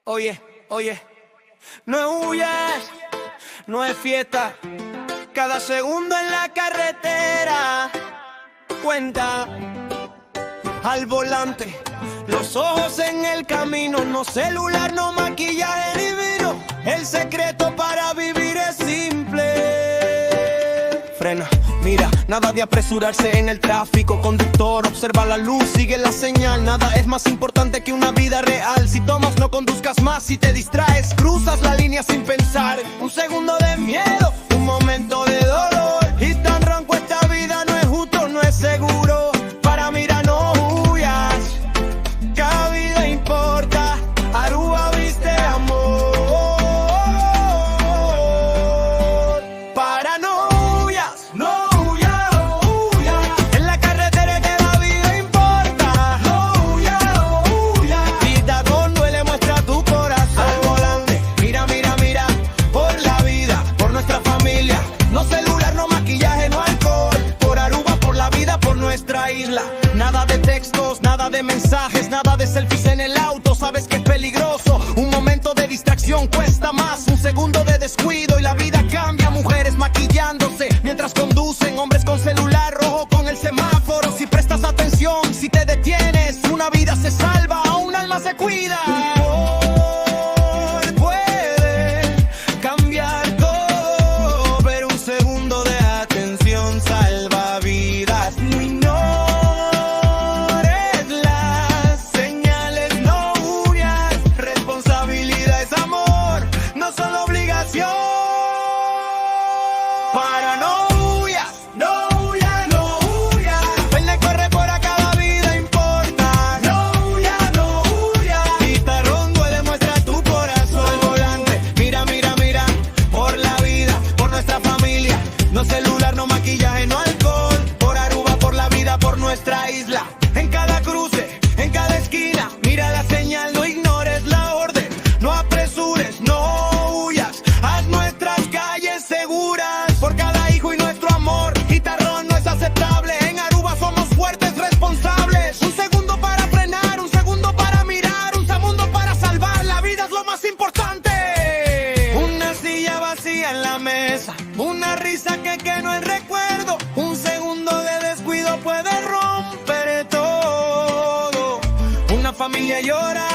Oye, oye, no huyas, no es fiesta. Cada segundo en la carretera cuenta. Al volante, los ojos en el camino. No celular, no maquillaje ni vino. El secreto para vivir es simple. Frena, mira, nada de apresurarse en el tráfico. Conductor, observa la luz, sigue la señal. Nada es más importante que una vida real. Si tomas, no conduzcas más. Si te distraes, cruzas la línea sin pensar. Un segundo de miedo, un momento de dolor. Y tan ronco esta vida no es justo, no es seguro. Para mirar, no huyas, cada vida importa. Aruba viste amor. Para no huyas, no huyas, no huyas. En la carretera que la vida importa. No huyas, no huyas. Quita con duele, muestra tu corazón. Al volante, mira, mira, mira. Por la vida, por nuestra familia. No celular, no maquillaje, no alcohol. Por Aruba, por la vida, por nuestra isla. Nada de textos, nada de mensajes, nada de selfies en el auto. Sabes que es peligroso. Un momento de distracción cuesta más. Un segundo de descuido y la vida cambia. Mujeres maquillándose mientras conducen. Hombres con celular rojo con el semáforo. Si prestas atención, si te detienes, una vida se salva, un alma se cuida. Puede cambiar todo, pero un segundo de atención salva vidas. No ignores las señales, no huyas. Responsabilidad es amor, no solo obligación. Para no huyas, no huyas, no huyas. Ven y corre por acá, la vida importa. No huyas, no huyas. Guitarrón duele, muestra tu corazón. Al volante, mira, mira, mira. Por la vida, por nuestra familia. No celular, no maquillaje, no alcohol. Por Aruba, por la vida, por nuestra isla. En cada cruce, en cada esquina. Mira la señal, no ignores la orden. No apresures, no huyas. Haz nuestras calles seguras. Por cada hijo y nuestro amor. Guitarrón no es aceptable. En Aruba somos fuertes, responsables. Un segundo para frenar, un segundo para mirar, un segundo para salvar. La vida es lo más importante. Una silla vacía en la mesa, una risa que no es recuerdo. Un segundo de descuido puede romper todo. Una familia llora